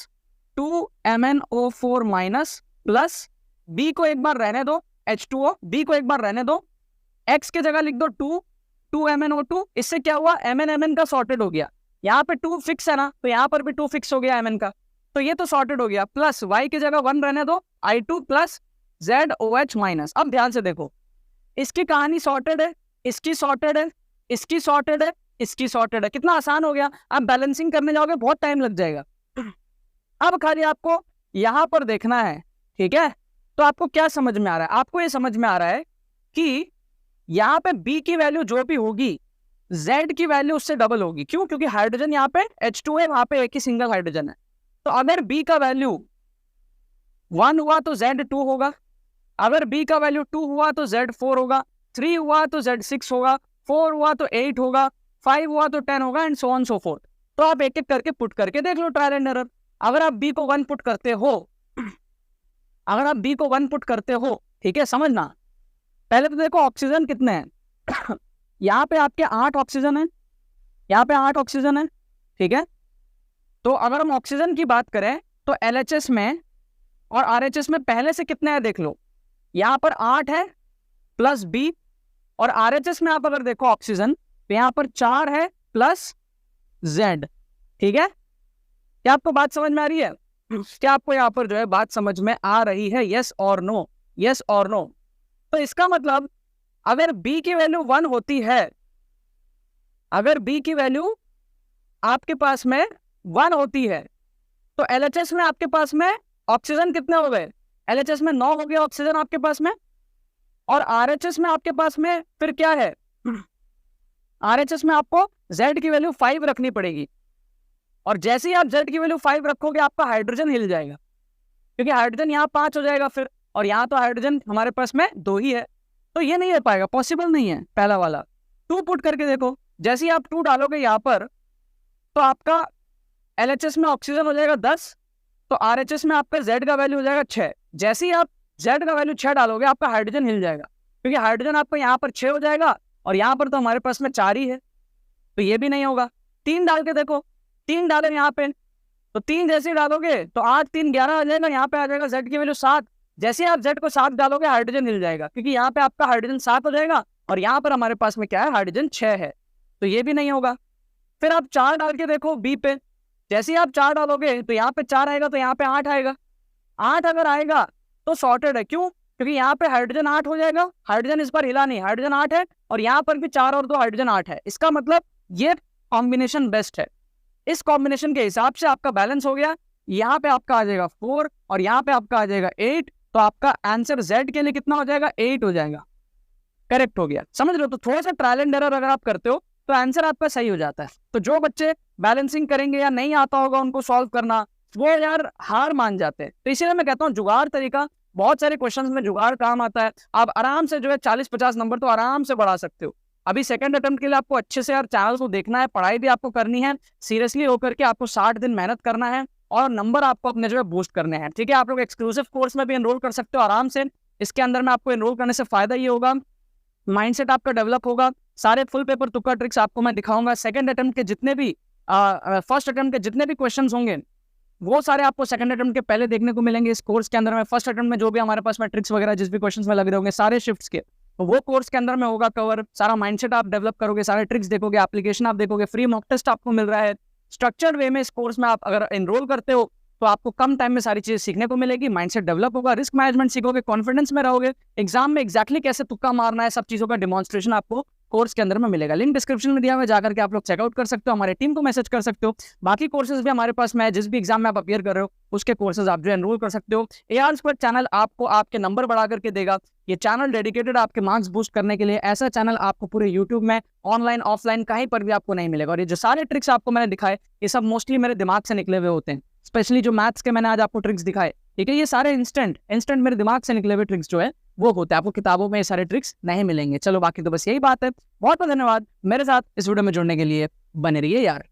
2MnO4 minus plus B को एक बार रहने दो, H2O, B को एक बार रहने दो, X की जगह लिख दो 2MnO2। इससे क्या हुआ, Mn का सॉर्टेड हो गया, यहाँ पे 2 फिक्स है ना, तो यहाँ पर भी 2 फिक्स हो गया Mn का, तो ये तो सॉर्टेड हो गया। प्लस y की जगह 1 रहने दो, I2 प्लस ZOH माइनस। अब ध्यान से देखो, इसकी कहानी सॉर्टेड है, इसकी सॉर्टेड है, इसकी सॉर्टेड है, इसकी सॉर्टेड है, कितना आसान हो गया। आप बैलेंसिंग करने जाओगे बहुत टाइम लग जाएगा। अब खाली आपको यहां पर देखना है, ठीक है। तो आपको क्या समझ में आ रहा है, आपको ये समझ में आ रहा है कि यहाँ पे B की वैल्यू जो भी होगी Z की वैल्यू उससे डबल होगी। क्यों, क्योंकि हाइड्रोजन यहाँ पे H2 है, वहां पे एक ही सिंगल हाइड्रोजन है। तो अगर B का वैल्यू 1 हुआ तो Z2 होगा, अगर B का वैल्यू 2 हुआ तो Z4 होगा, 3 हुआ तो Z6 होगा, 4 हुआ तो 8 होगा, 5 हुआ तो 10 होगा, and so on so fourth. तो आप एक एक करके पुट करके देख लो, ट्रायल एंड एरर। अगर आप B को 1 पुट करते हो, अगर आप B को 1 पुट करते हो, ठीक है, समझना। पहले तो देखो ऑक्सीजन कितने हैं यहाँ पे आपके 8 ऑक्सीजन है, यहाँ पे 8 ऑक्सीजन है, ठीक है। तो अगर हम ऑक्सीजन की बात करें तो LHS में और RHS में पहले से कितने हैं देख लो, यहाँ पर 8 है प्लस B, और RHS में आप अगर देखो ऑक्सीजन तो यहाँ पर 4 है प्लस Z, ठीक है। क्या आपको बात समझ में आ रही है, क्या आपको यहाँ पर जो है बात समझ में आ रही है, यस और नो, यस और नो। तो इसका मतलब अगर B की वैल्यू 1 होती है, अगर B की वैल्यू आपके पास में 1 होती है, तो LHS में आपके पास में ऑक्सीजन कितने हो गए, LHS में 9 हो गए ऑक्सीजन आपके पास में, और RHS में आपके पास में फिर क्या है, RHS में आपको Z की वैल्यू 5 रखनी पड़ेगी, और जैसे ही आप Z की वैल्यू 5 रखोगे आपका हाइड्रोजन हिल जाएगा, क्योंकि हाइड्रोजन यहाँ 5 हो जाएगा फिर, और यहाँ तो हाइड्रोजन हमारे पास में 2 ही है, तो ये नहीं हो पाएगा, पॉसिबल नहीं है पहला वाला। 2 पुट करके देखो, जैसे ही आप 2 डालोगे यहाँ पर तो आपका LHS में ऑक्सीजन हो जाएगा 10, तो RHS में आपका Z का वैल्यू हो जाएगा 6। जैसे ही आप Z का वैल्यू 6 डालोगे आपका हाइड्रोजन हिल जाएगा, क्योंकि हाइड्रोजन आपका यहाँ पर 6 हो जाएगा और यहाँ पर तो हमारे पास में 4 ही है, तो ये भी नहीं होगा। 3 डाल के देखो, 3 डाले यहाँ पे, तो 3 जैसे ही डालोगे तो 8 3 11 आ जाएगा, यहाँ पे आ जाएगा Z की वैल्यू 7। जैसे आप Z को 7 डालोगे हाइड्रोजन हिल जाएगा, क्योंकि यहाँ पे आपका हाइड्रोजन 7 हो जाएगा और यहाँ पर हमारे पास में क्या है, हाइड्रोजन 6 है, तो ये भी नहीं होगा। फिर आप 4 डाल के देखो B पे, जैसे ही आप 4 डालोगे तो यहाँ पे 4 आएगा, तो यहाँ पे 8 आएगा। 8 अगर आएगा तो सॉर्टेड है, क्यों, क्योंकि यहाँ पे हाइड्रोजन 8 हो जाएगा, हाइड्रोजन इस बार हिला नहीं, हाइड्रोजन 8 है, और यहाँ पर भी 4 और 2 हाइड्रोजन 8 है। इसका मतलब ये कॉम्बिनेशन बेस्ट है। इस कॉम्बिनेशन के हिसाब से आपका बैलेंस हो गया, यहाँ पे आपका आ जाएगा 4 और यहाँ पे आपका आ जाएगा 8, तो आपका आंसर Z के लिए कितना हो जाएगा, 8 हो जाएगा, करेक्ट हो गया। समझ लो, तो थोड़ा सा ट्रायल एंड एरर अगर आप करते हो तो आंसर आपका सही हो जाता है। तो जो बच्चे बैलेंसिंग करेंगे या नहीं आता होगा उनको सॉल्व करना, वो यार हार मान जाते हैं। तो इसीलिए मैं कहता हूँ जुगाड़ तरीका, बहुत सारे क्वेश्चंस में जुगाड़ काम आता है। आप आराम से जो है 40-50 नंबर तो आराम से बढ़ा सकते हो। अभी सेकंड अटेम्प्ट के लिए आपको अच्छे से यार चैनल को देखना है, पढ़ाई भी आपको करनी है, सीरियसली होकर के आपको 60 दिन मेहनत करना है और नंबर आपको अपने जो है बूस्ट करने हैं, ठीक है। आप लोग एक्सक्लूसिव कोर्स में भी एनरोल कर सकते हो आराम से। इसके अंदर में आपको एनरोल करने से फायदा ये होगा, माइंडसेट आपका डेवलप होगा, सारे फुल पेपर तुक्का ट्रिक्स आपको मैं दिखाऊंगा। सेकंड अटेम्प्ट के जितने भी फर्स्ट अटेम्प्ट के जितने भी क्वेश्चंस होंगे वो सारे आपको सेकंड अटेम्प्ट के पहले देखने को मिलेंगे इस कोर्स के अंदर में। फर्स्ट अटेम्प्ट में जो भी हमारे पास में ट्रिक्स वगैरह जिस भी क्वेश्चंस में लग रहे होंगे सारे शिफ्ट्स के, तो वो कोर्स के अंदर में होगा कवर। सारा माइंडसेट आप डेवलप करोगे, सारे ट्रिक्स देखोगे, एप्लीकेशन आप देखोगे, फ्री मॉक टेस्ट आपको मिल रहा है। स्ट्रक्चर्ड वे में इस कोर्स में आप अगर एनरोल करते हो तो आपको कम टाइम में सारी चीजें सीखने को मिलेगी, माइंडसेट डेवलप होगा, रिस्क मैनेजमेंट सीखोगे, कॉन्फिडेंस में रहोगे, एग्जाम में एक्जैक्टली कैसे तुक्का मारना है, सब चीजों का डिमॉन्स्ट्रेशन आपको कोर्स के अंदर में मिलेगा। लिंक डिस्क्रिप्शन में दिया हुआ है, जाकर के आप लोग चेकआउट कर सकते हो, हमारे टीम को मैसेज कर सकते हो। बाकी कोर्सेज भी हमारे पास में है, जिस भी एग्जाम में आप अपीयर कर रहे हो उसके कोर्सेज आप जो एनरोल कर सकते हो। AR स्क्वायर चैनल आपको आपके नंबर बढ़ा करके देगा। ये चैनल डेडिकेटेड आपके मार्क्स बूस्ट करने के लिए। ऐसा चैनल आपको पूरे यूट्यूब में ऑनलाइन ऑफलाइन कहीं पर भी आपको नहीं मिलेगा। और ये जो सारे ट्रिक्स आपको मैंने दिखाए ये सब मोस्टली मेरे दिमाग से निकले हुए होते हैं, स्पेशली जो मैथ्स के मैंने आज आपको ट्रिक्स दिखाए, ठीक है, ये सारे इंस्टेंट मेरे दिमाग से निकले हुए ट्रिक्स जो है वो होता है, आपको किताबों में ये सारे ट्रिक्स नहीं मिलेंगे। चलो बाकी तो बस यही बात है। बहुत बहुत धन्यवाद मेरे साथ इस वीडियो में जुड़ने के लिए, बने रहिए यार।